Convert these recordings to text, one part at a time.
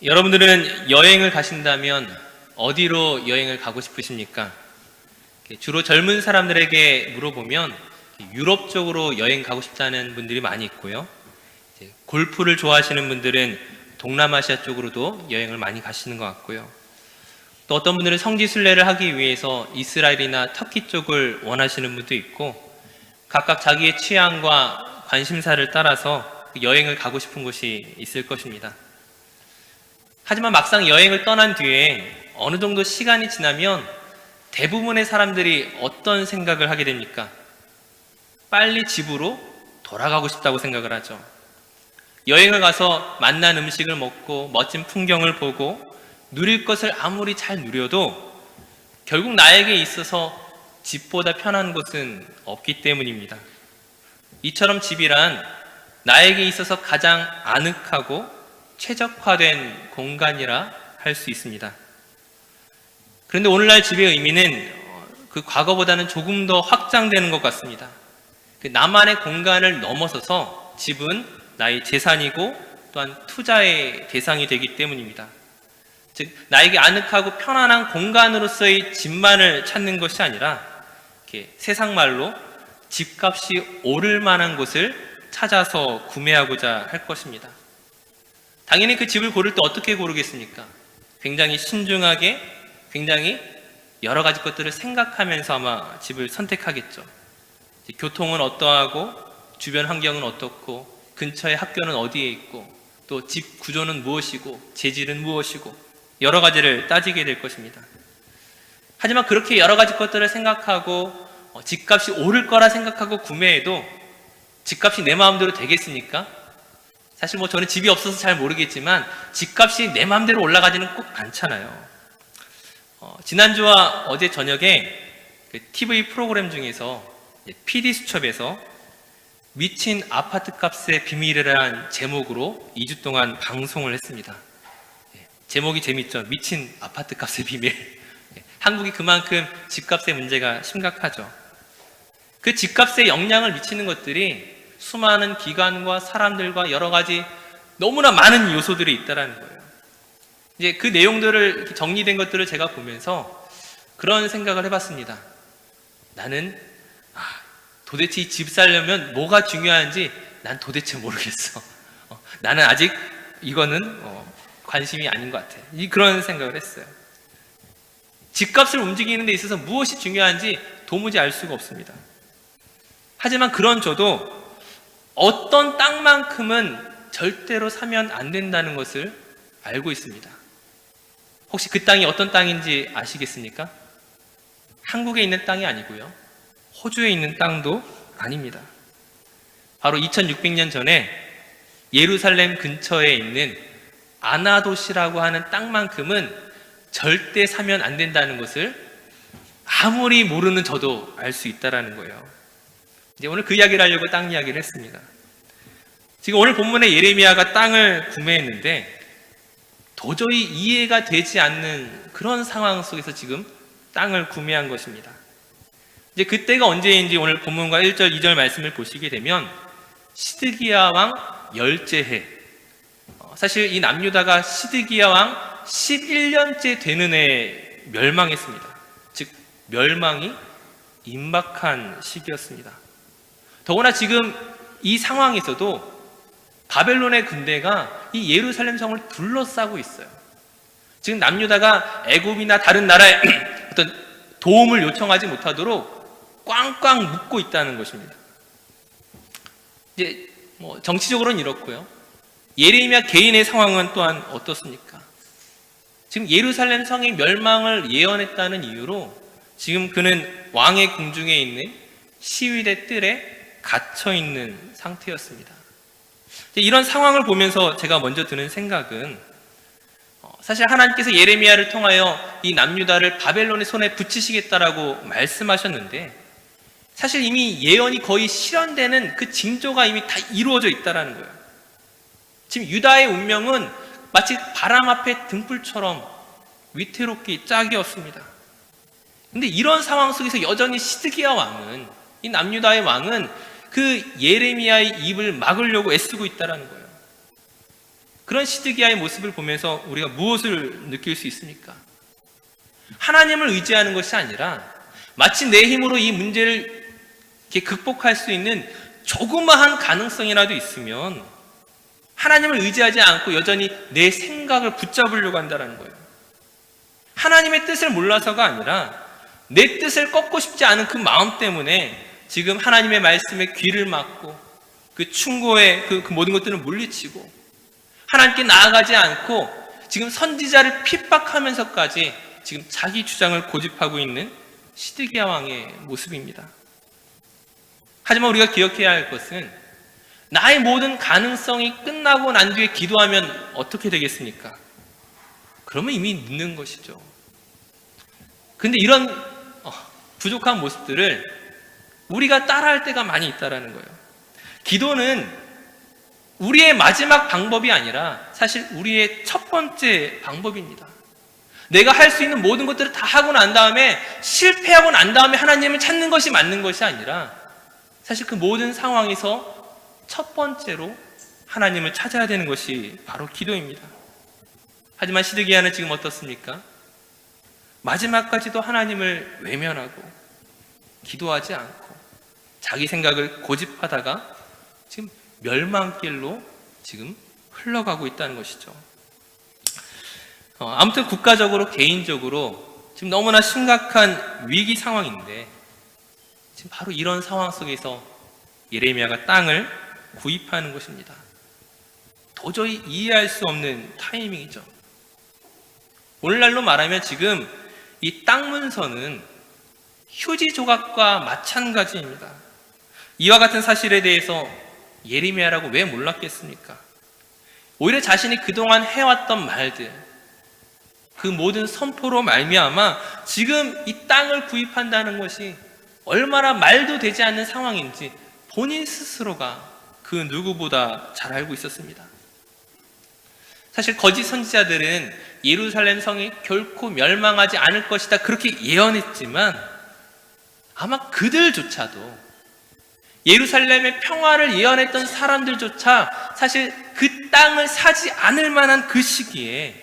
여러분들은 여행을 가신다면 어디로 여행을 가고 싶으십니까? 주로 젊은 사람들에게 물어보면 유럽 쪽으로 여행 가고 싶다는 분들이 많이 있고요. 골프를 좋아하시는 분들은 동남아시아 쪽으로도 여행을 많이 가시는 것 같고요. 또 어떤 분들은 성지순례를 하기 위해서 이스라엘이나 터키 쪽을 원하시는 분도 있고, 각각 자기의 취향과 관심사를 따라서 여행을 가고 싶은 곳이 있을 것입니다. 하지만 막상 여행을 떠난 뒤에 어느 정도 시간이 지나면 대부분의 사람들이 어떤 생각을 하게 됩니까? 빨리 집으로 돌아가고 싶다고 생각을 하죠. 여행을 가서 맛난 음식을 먹고 멋진 풍경을 보고 누릴 것을 아무리 잘 누려도 결국 나에게 있어서 집보다 편한 곳은 없기 때문입니다. 이처럼 집이란 나에게 있어서 가장 아늑하고 최적화된 공간이라 할 수 있습니다. 그런데 오늘날 집의 의미는 그 과거보다는 조금 더 확장되는 것 같습니다. 나만의 공간을 넘어서서 집은 나의 재산이고 또한 투자의 대상이 되기 때문입니다. 즉, 나에게 아늑하고 편안한 공간으로서의 집만을 찾는 것이 아니라 세상 말로 집값이 오를 만한 곳을 찾아서 구매하고자 할 것입니다. 당연히 그 집을 고를 때 어떻게 고르겠습니까? 굉장히 신중하게, 굉장히 여러 가지 것들을 생각하면서 아마 집을 선택하겠죠. 교통은 어떠하고, 주변 환경은 어떻고, 근처의 학교는 어디에 있고, 또 집 구조는 무엇이고, 재질은 무엇이고, 여러 가지를 따지게 될 것입니다. 하지만 그렇게 여러 가지 것들을 생각하고 집값이 오를 거라 생각하고 구매해도 집값이 내 마음대로 되겠습니까? 사실 저는 집이 없어서 잘 모르겠지만 집값이 내 마음대로 올라가지는 꼭 않잖아요. 지난주와 어제 저녁에 그 TV 프로그램 중에서 PD수첩에서 미친 아파트 값의 비밀이라는 제목으로 2주 동안 방송을 했습니다. 제목이 재밌죠? 미친 아파트 값의 비밀. 한국이 그만큼 집값의 문제가 심각하죠. 그 집값에 영향을 미치는 것들이 수많은 기관과 사람들과 여러 가지 너무나 많은 요소들이 있다는 거예요. 이제 그 내용들을 정리된 것들을 제가 보면서 그런 생각을 해봤습니다. 나는 도대체 이 집 살려면 뭐가 중요한지 난 도대체 모르겠어. 나는 아직 이거는 관심이 아닌 것 같아. 그런 생각을 했어요. 집값을 움직이는 데 있어서 무엇이 중요한지 도무지 알 수가 없습니다. 하지만 그런 저도 어떤 땅만큼은 절대로 사면 안 된다는 것을 알고 있습니다. 혹시 그 땅이 어떤 땅인지 아시겠습니까? 한국에 있는 땅이 아니고요. 호주에 있는 땅도 아닙니다. 바로 2600년 전에 예루살렘 근처에 있는 아나도시라고 하는 땅만큼은 절대 사면 안 된다는 것을 아무리 모르는 저도 알 수 있다는 거예요. 이제 오늘 그 이야기를 하려고 땅 이야기를 했습니다. 지금 오늘 본문에 예레미야가 땅을 구매했는데 도저히 이해가 되지 않는 그런 상황 속에서 지금 땅을 구매한 것입니다. 이제 그때가 언제인지 오늘 본문과 1절, 2절 말씀을 보시게 되면 시드기야 왕 열째해, 사실 이 남유다가 시드기야 왕 11년째 되는 해에 멸망했습니다. 즉 멸망이 임박한 시기였습니다. 더구나 지금 이 상황에서도 바벨론의 군대가 이 예루살렘 성을 둘러싸고 있어요. 지금 남유다가 애굽이나 다른 나라에 어떤 도움을 요청하지 못하도록 꽝꽝 묶고 있다는 것입니다. 이제 정치적으로는 이렇고요. 예레미야 개인의 상황은 또한 어떻습니까? 지금 예루살렘 성의 멸망을 예언했다는 이유로 지금 그는 왕의 궁중에 있는 시위대 뜰에 갇혀 있는 상태였습니다. 이런 상황을 보면서 제가 먼저 드는 생각은 사실 하나님께서 예레미야를 통하여 이 남유다를 바벨론의 손에 붙이시겠다라고 말씀하셨는데 사실 이미 예언이 거의 실현되는 그 징조가 이미 다 이루어져 있다는 거예요. 지금 유다의 운명은 마치 바람 앞에 등불처럼 위태롭게 짝이었습니다. 근데 이런 상황 속에서 여전히 시드기야 왕은, 이 남유다의 왕은 그 예레미야의 입을 막으려고 애쓰고 있다는 거예요. 그런 시드기야의 모습을 보면서 우리가 무엇을 느낄 수 있습니까? 하나님을 의지하는 것이 아니라 마치 내 힘으로 이 문제를 이렇게 극복할 수 있는 조그마한 가능성이라도 있으면 하나님을 의지하지 않고 여전히 내 생각을 붙잡으려고 한다는 거예요. 하나님의 뜻을 몰라서가 아니라 내 뜻을 꺾고 싶지 않은 그 마음 때문에 지금 하나님의 말씀에 귀를 막고 그 충고에 그 모든 것들을 물리치고 하나님께 나아가지 않고 지금 선지자를 핍박하면서까지 지금 자기 주장을 고집하고 있는 시드기야 왕의 모습입니다. 하지만 우리가 기억해야 할 것은 나의 모든 가능성이 끝나고 난 뒤에 기도하면 어떻게 되겠습니까? 그러면 이미 늦는 것이죠. 근데 이런 부족한 모습들을 우리가 따라할 때가 많이 있다는 거예요. 기도는 우리의 마지막 방법이 아니라 사실 우리의 첫 번째 방법입니다. 내가 할 수 있는 모든 것들을 다 하고 난 다음에 실패하고 난 다음에 하나님을 찾는 것이 맞는 것이 아니라 사실 그 모든 상황에서 첫 번째로 하나님을 찾아야 되는 것이 바로 기도입니다. 하지만 시드기야는 지금 어떻습니까? 마지막까지도 하나님을 외면하고 기도하지 않고 자기 생각을 고집하다가 지금 멸망길로 지금 흘러가고 있다는 것이죠. 아무튼 국가적으로 개인적으로 지금 너무나 심각한 위기 상황인데 지금 바로 이런 상황 속에서 예레미야가 땅을 구입하는 것입니다. 도저히 이해할 수 없는 타이밍이죠. 오늘날로 말하면 지금 이 땅 문서는 휴지 조각과 마찬가지입니다. 이와 같은 사실에 대해서 예레미야라고 왜 몰랐겠습니까? 오히려 자신이 그동안 해왔던 말들, 그 모든 선포로 말미암아 지금 이 땅을 구입한다는 것이 얼마나 말도 되지 않는 상황인지 본인 스스로가 그 누구보다 잘 알고 있었습니다. 사실 거짓 선지자들은 예루살렘 성이 결코 멸망하지 않을 것이다 그렇게 예언했지만 아마 그들조차도 예루살렘의 평화를 예언했던 사람들조차 사실 그 땅을 사지 않을 만한 그 시기에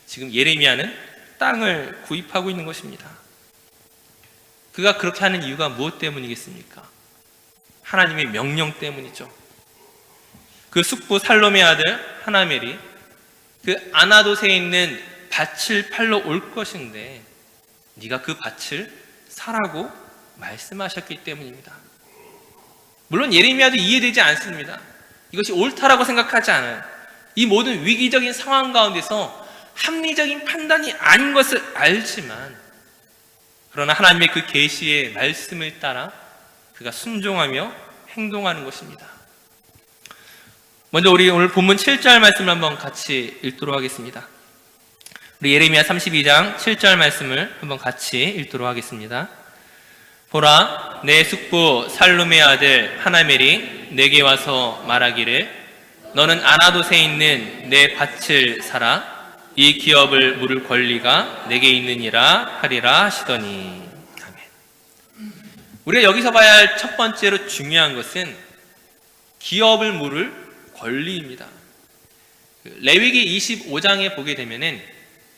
지금 예레미야는 땅을 구입하고 있는 것입니다. 그가 그렇게 하는 이유가 무엇 때문이겠습니까? 하나님의 명령 때문이죠. 그 숙부 살롬의 아들 하나멜이 그 아나돗에 있는 밭을 팔러 올 것인데 네가 그 밭을 사라고 말씀하셨기 때문입니다. 물론 예레미야도 이해되지 않습니다. 이것이 옳다라고 생각하지 않아요. 이 모든 위기적인 상황 가운데서 합리적인 판단이 아닌 것을 알지만 그러나 하나님의 그 계시의 말씀을 따라 그가 순종하며 행동하는 것입니다. 먼저 우리 오늘 본문 7절 말씀을 한번 같이 읽도록 하겠습니다. 우리 예레미야 32장 7절 말씀을 한번 같이 읽도록 하겠습니다. 보라, 내 숙부 살룸의 아들 하나멜이 내게 와서 말하기를 너는 아나돗에 있는 내 밭을 사라. 이 기업을 물을 권리가 내게 있느니라 하리라 하시더니. 아멘. 우리가 여기서 봐야 할 첫 번째로 중요한 것은 기업을 물을 권리입니다. 레위기 25장에 보게 되면은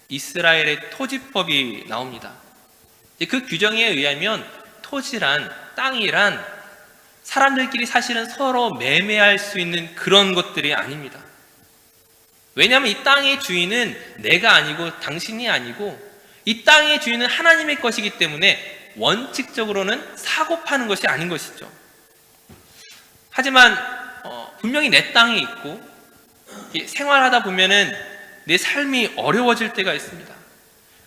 이스라엘의 토지법이 나옵니다. 그 규정에 의하면 토지란, 땅이란 사람들끼리 사실은 서로 매매할 수 있는 그런 것들이 아닙니다. 왜냐하면 이 땅의 주인은 내가 아니고 당신이 아니고 이 땅의 주인은 하나님의 것이기 때문에 원칙적으로는 사고 파는 것이 아닌 것이죠. 하지만 분명히 내 땅이 있고 생활하다 보면은 내 삶이 어려워질 때가 있습니다.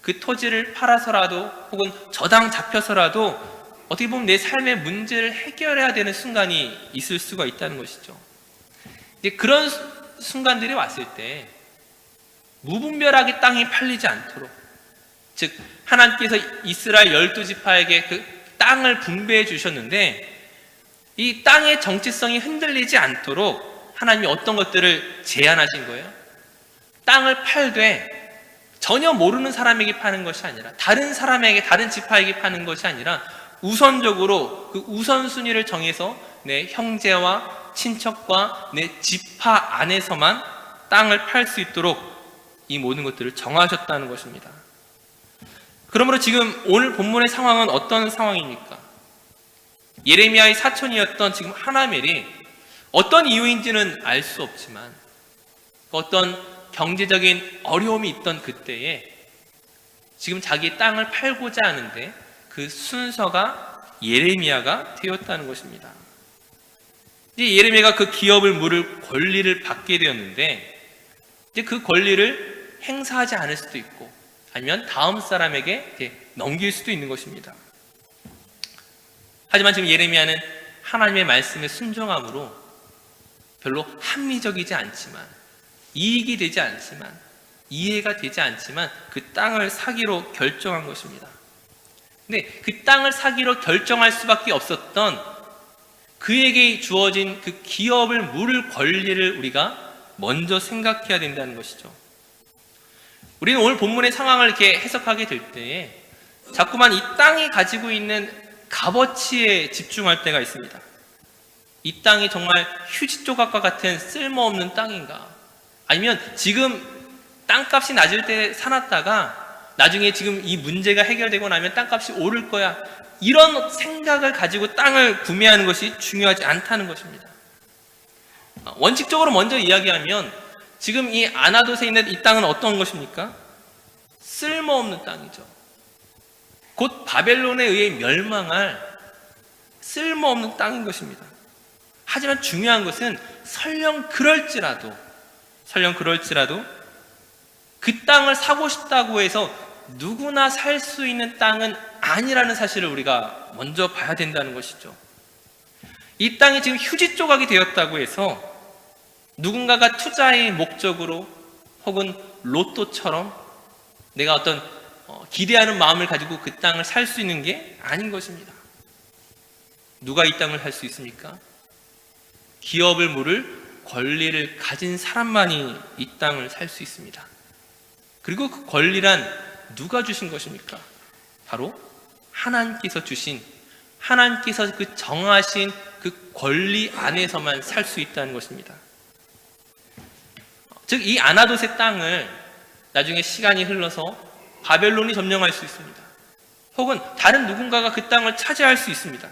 그 토지를 팔아서라도 혹은 저당 잡혀서라도 어떻게 보면 내 삶의 문제를 해결해야 되는 순간이 있을 수가 있다는 것이죠. 이제 그런 순간들이 왔을 때 무분별하게 땅이 팔리지 않도록, 즉 하나님께서 이스라엘 12지파에게 그 땅을 분배해 주셨는데 이 땅의 정체성이 흔들리지 않도록 하나님이 어떤 것들을 제안하신 거예요. 땅을 팔되 전혀 모르는 사람에게 파는 것이 아니라 다른 사람에게, 다른 지파에게 파는 것이 아니라 우선적으로 그 우선순위를 정해서 내 형제와 친척과 내 지파 안에서만 땅을 팔 수 있도록 이 모든 것들을 정하셨다는 것입니다. 그러므로 지금 오늘 본문의 상황은 어떤 상황입니까? 예레미야의 사촌이었던 지금 하나멜이 어떤 이유인지는 알 수 없지만 어떤 경제적인 어려움이 있던 그때에 지금 자기 땅을 팔고자 하는데 그 순서가 예레미야가 되었다는 것입니다. 이제 예레미야가 그 기업을 물을 권리를 받게 되었는데 이제 그 권리를 행사하지 않을 수도 있고 아니면 다음 사람에게 넘길 수도 있는 것입니다. 하지만 지금 예레미야는 하나님의 말씀에 순종함으로 별로 합리적이지 않지만 이익이 되지 않지만 이해가 되지 않지만 그 땅을 사기로 결정한 것입니다. 근데 그 땅을 사기로 결정할 수밖에 없었던 그에게 주어진 그 기업을 물을 권리를 우리가 먼저 생각해야 된다는 것이죠. 우리는 오늘 본문의 상황을 이렇게 해석하게 될 때에 자꾸만 이 땅이 가지고 있는 값어치에 집중할 때가 있습니다. 이 땅이 정말 휴지 조각과 같은 쓸모없는 땅인가? 아니면 지금 땅값이 낮을 때 사놨다가 나중에 지금 이 문제가 해결되고 나면 땅값이 오를 거야. 이런 생각을 가지고 땅을 구매하는 것이 중요하지 않다는 것입니다. 원칙적으로 먼저 이야기하면 지금 이 아나돗에 있는 이 땅은 어떤 것입니까? 쓸모없는 땅이죠. 곧 바벨론에 의해 멸망할 쓸모없는 땅인 것입니다. 하지만 중요한 것은 설령 그럴지라도 그 땅을 사고 싶다고 해서 누구나 살 수 있는 땅은 아니라는 사실을 우리가 먼저 봐야 된다는 것이죠. 이 땅이 지금 휴지 조각이 되었다고 해서 누군가가 투자의 목적으로 혹은 로또처럼 내가 어떤 기대하는 마음을 가지고 그 땅을 살 수 있는 게 아닌 것입니다. 누가 이 땅을 살 수 있습니까? 기업을 물을 권리를 가진 사람만이 이 땅을 살 수 있습니다. 그리고 그 권리란 누가 주신 것입니까? 바로 하나님께서 주신, 하나님께서 그 정하신 그 권리 안에서만 살 수 있다는 것입니다. 즉 이 아나돗의 땅을 나중에 시간이 흘러서 바벨론이 점령할 수 있습니다. 혹은 다른 누군가가 그 땅을 차지할 수 있습니다.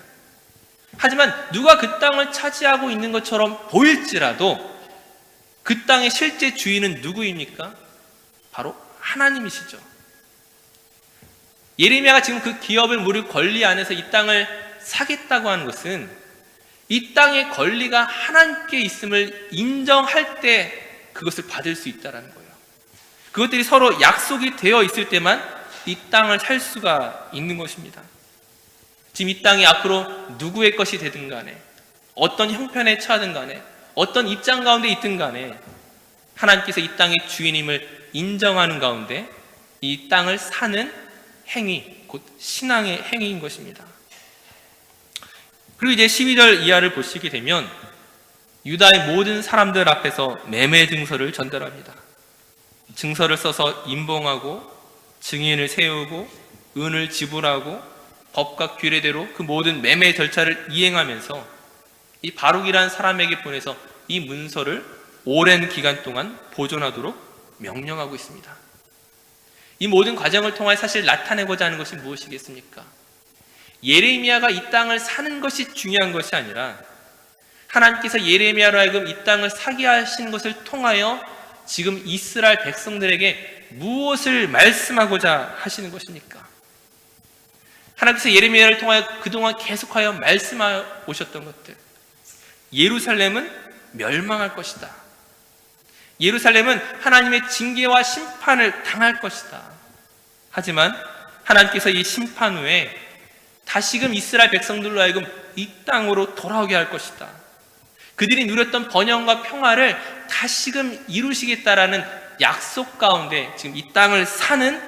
하지만 누가 그 땅을 차지하고 있는 것처럼 보일지라도 그 땅의 실제 주인은 누구입니까? 바로 하나님이시죠. 예레미야가 지금 그 기업을 물을 권리 안에서 이 땅을 사겠다고 하는 것은 이 땅의 권리가 하나님께 있음을 인정할 때 그것을 받을 수 있다는 거예요. 그것들이 서로 약속이 되어 있을 때만 이 땅을 살 수가 있는 것입니다. 지금 이 땅이 앞으로 누구의 것이 되든 간에 어떤 형편에 처하든 간에 어떤 입장 가운데 있든 간에 하나님께서 이 땅의 주인임을 인정하는 가운데 이 땅을 사는 행위, 곧 신앙의 행위인 것입니다. 그리고 이제 12절 이하를 보시게 되면 유다의 모든 사람들 앞에서 매매 증서를 전달합니다. 증서를 써서 임봉하고 증인을 세우고 은을 지불하고 법과 규례대로 그 모든 매매 절차를 이행하면서 이 바룩이라는 사람에게 보내서 이 문서를 오랜 기간 동안 보존하도록 명령하고 있습니다. 이 모든 과정을 통해 사실 나타내고자 하는 것이 무엇이겠습니까? 예레미야가 이 땅을 사는 것이 중요한 것이 아니라 하나님께서 예레미야로 하여금 이 땅을 사게 하신 것을 통하여 지금 이스라엘 백성들에게 무엇을 말씀하고자 하시는 것입니까? 하나님께서 예레미야를 통하여 그동안 계속하여 말씀하여 오셨던 것들, 예루살렘은 멸망할 것이다. 예루살렘은 하나님의 징계와 심판을 당할 것이다. 하지만 하나님께서 이 심판 후에 다시금 이스라엘 백성들로 하여금 이 땅으로 돌아오게 할 것이다. 그들이 누렸던 번영과 평화를 다시금 이루시겠다라는 약속 가운데 지금 이 땅을 사는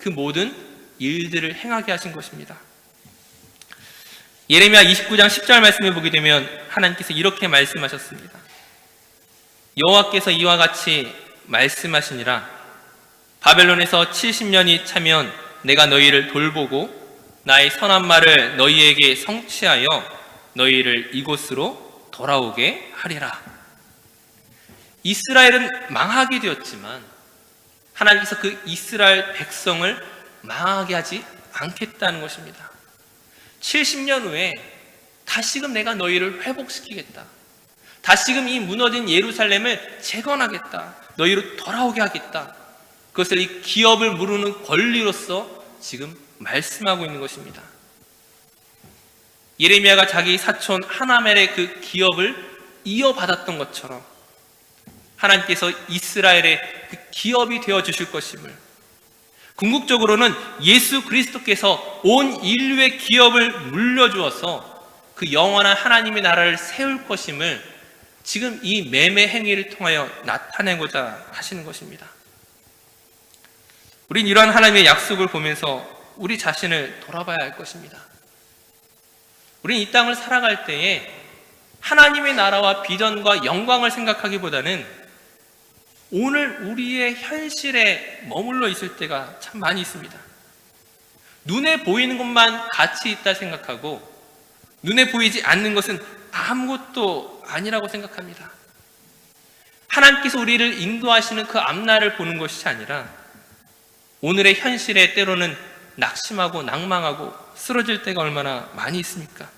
그 모든 일들을 행하게 하신 것입니다. 예레미야 29장 10절 말씀을 보게 되면 하나님께서 이렇게 말씀하셨습니다. 여호와께서 이와 같이 말씀하시니라. 바벨론에서 70년이 차면 내가 너희를 돌보고 나의 선한 말을 너희에게 성취하여 너희를 이곳으로 돌아오게 하리라. 이스라엘은 망하게 되었지만 하나님께서 그 이스라엘 백성을 망하게 하지 않겠다는 것입니다. 70년 후에 다시금 내가 너희를 회복시키겠다. 다시금 이 무너진 예루살렘을 재건하겠다. 너희로 돌아오게 하겠다. 그것을 이 기업을 무르는 권리로서 지금 말씀하고 있는 것입니다. 예레미야가 자기 사촌 하나멜의 그 기업을 이어받았던 것처럼 하나님께서 이스라엘의 그 기업이 되어주실 것임을, 궁극적으로는 예수 그리스도께서 온 인류의 기업을 물려주어서 그 영원한 하나님의 나라를 세울 것임을 지금 이 매매 행위를 통하여 나타내고자 하시는 것입니다. 우린 이러한 하나님의 약속을 보면서 우리 자신을 돌아봐야 할 것입니다. 우린 이 땅을 살아갈 때에 하나님의 나라와 비전과 영광을 생각하기보다는 오늘 우리의 현실에 머물러 있을 때가 참 많이 있습니다. 눈에 보이는 것만 가치 있다 생각하고 눈에 보이지 않는 것은 아무것도 아니라고 생각합니다. 하나님께서 우리를 인도하시는 그 앞날을 보는 것이 아니라 오늘의 현실에 때로는 낙심하고 낭망하고 쓰러질 때가 얼마나 많이 있습니까?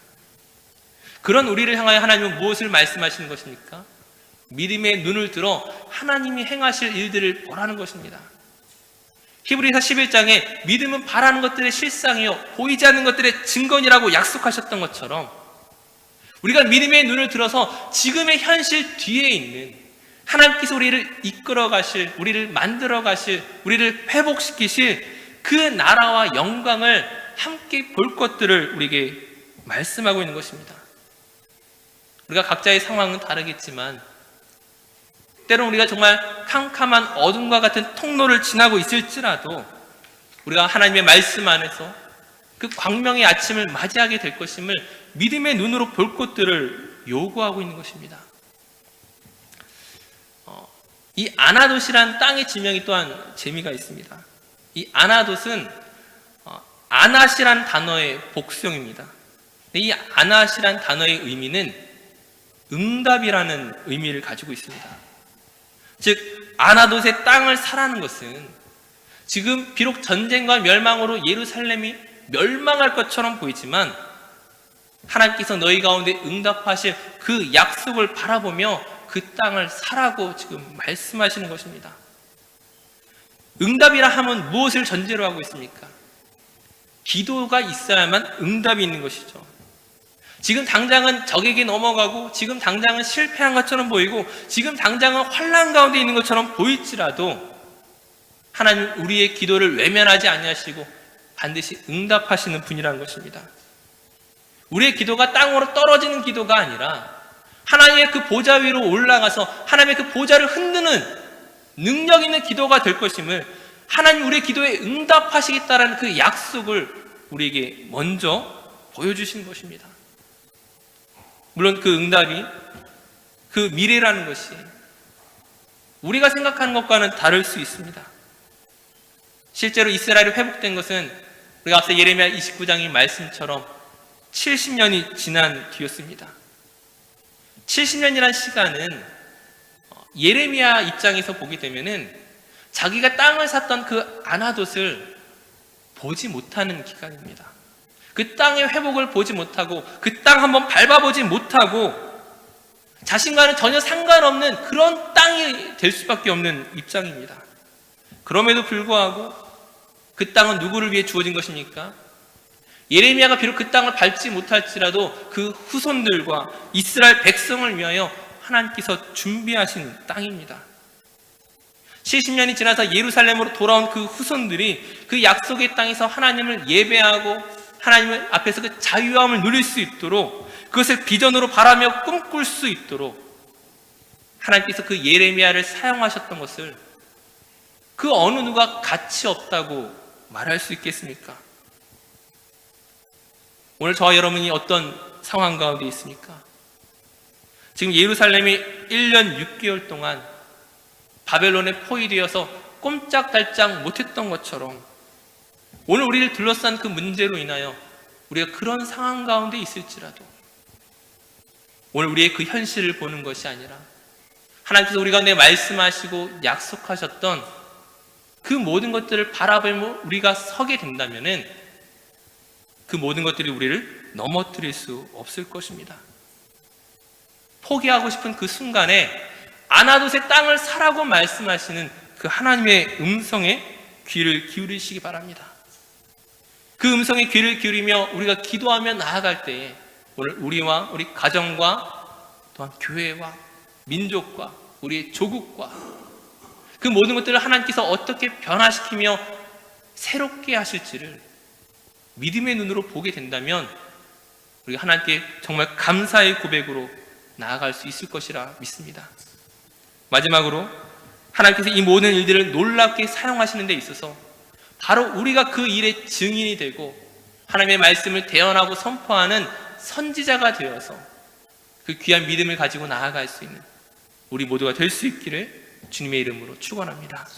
그런 우리를 향하여 하나님은 무엇을 말씀하시는 것입니까? 믿음의 눈을 들어 하나님이 행하실 일들을 보라는 것입니다. 히브리서 11장에 믿음은 바라는 것들의 실상이요 보이지 않는 것들의 증거니라고 약속하셨던 것처럼 우리가 믿음의 눈을 들어서 지금의 현실 뒤에 있는 하나님께서 우리를 이끌어 가실, 우리를 만들어 가실, 우리를 회복시키실 그 나라와 영광을 함께 볼 것들을 우리에게 말씀하고 있는 것입니다. 우리가 각자의 상황은 다르겠지만 때로는 우리가 정말 캄캄한 어둠과 같은 통로를 지나고 있을지라도 우리가 하나님의 말씀 안에서 그 광명의 아침을 맞이하게 될 것임을 믿음의 눈으로 볼 것들을 요구하고 있는 것입니다. 이 아나돗이란 땅의 지명이 또한 재미가 있습니다. 이 아나돗은 아낫이란 단어의 복수형입니다. 이 아낫이란 단어의 의미는 응답이라는 의미를 가지고 있습니다. 즉 아나돗의 땅을 사라는 것은 지금 비록 전쟁과 멸망으로 예루살렘이 멸망할 것처럼 보이지만 하나님께서 너희 가운데 응답하실 그 약속을 바라보며 그 땅을 사라고 지금 말씀하시는 것입니다. 응답이라 하면 무엇을 전제로 하고 있습니까? 기도가 있어야만 응답이 있는 것이죠. 지금 당장은 적에게 넘어가고 지금 당장은 실패한 것처럼 보이고 지금 당장은 환난 가운데 있는 것처럼 보일지라도 하나님 우리의 기도를 외면하지 아니하시고 반드시 응답하시는 분이라는 것입니다. 우리의 기도가 땅으로 떨어지는 기도가 아니라 하나님의 그 보좌 위로 올라가서 하나님의 그 보좌를 흔드는 능력 있는 기도가 될 것임을 하나님 우리의 기도에 응답하시겠다라는 그 약속을 우리에게 먼저 보여주시는 것입니다. 물론 그 응답이 그 미래라는 것이 우리가 생각하는 것과는 다를 수 있습니다. 실제로 이스라엘이 회복된 것은 우리가 앞서 예레미야 29장의 말씀처럼 70년이 지난 뒤였습니다. 70년이란 시간은 예레미야 입장에서 보게 되면은 자기가 땅을 샀던 그 아나돗을 보지 못하는 기간입니다. 그 땅의 회복을 보지 못하고 그 땅 한번 밟아보지 못하고 자신과는 전혀 상관없는 그런 땅이 될 수밖에 없는 입장입니다. 그럼에도 불구하고 그 땅은 누구를 위해 주어진 것입니까? 예레미야가 비록 그 땅을 밟지 못할지라도 그 후손들과 이스라엘 백성을 위하여 하나님께서 준비하신 땅입니다. 70년이 지나서 예루살렘으로 돌아온 그 후손들이 그 약속의 땅에서 하나님을 예배하고 하나님을 앞에서 그 자유함을 누릴 수 있도록 그것을 비전으로 바라며 꿈꿀 수 있도록 하나님께서 그 예레미야를 사용하셨던 것을 그 어느 누가 가치 없다고 말할 수 있겠습니까? 오늘 저와 여러분이 어떤 상황 가운데 있습니까? 지금 예루살렘이 1년 6개월 동안 바벨론에 포위되어서 꼼짝달짝 못했던 것처럼 오늘 우리를 둘러싼 그 문제로 인하여 우리가 그런 상황 가운데 있을지라도 오늘 우리의 그 현실을 보는 것이 아니라 하나님께서 우리 가운데 말씀하시고 약속하셨던 그 모든 것들을 바라보며 우리가 서게 된다면은 그 모든 것들이 우리를 넘어뜨릴 수 없을 것입니다. 포기하고 싶은 그 순간에 아나돗의 땅을 사라고 말씀하시는 그 하나님의 음성에 귀를 기울이시기 바랍니다. 그 음성에 귀를 기울이며 우리가 기도하며 나아갈 때에 오늘 우리와 우리 가정과 또한 교회와 민족과 우리의 조국과 그 모든 것들을 하나님께서 어떻게 변화시키며 새롭게 하실지를 믿음의 눈으로 보게 된다면 우리가 하나님께 정말 감사의 고백으로 나아갈 수 있을 것이라 믿습니다. 마지막으로 하나님께서 이 모든 일들을 놀랍게 사용하시는 데 있어서 바로 우리가 그 일의 증인이 되고 하나님의 말씀을 대언하고 선포하는 선지자가 되어서 그 귀한 믿음을 가지고 나아갈 수 있는 우리 모두가 될 수 있기를 주님의 이름으로 축원합니다.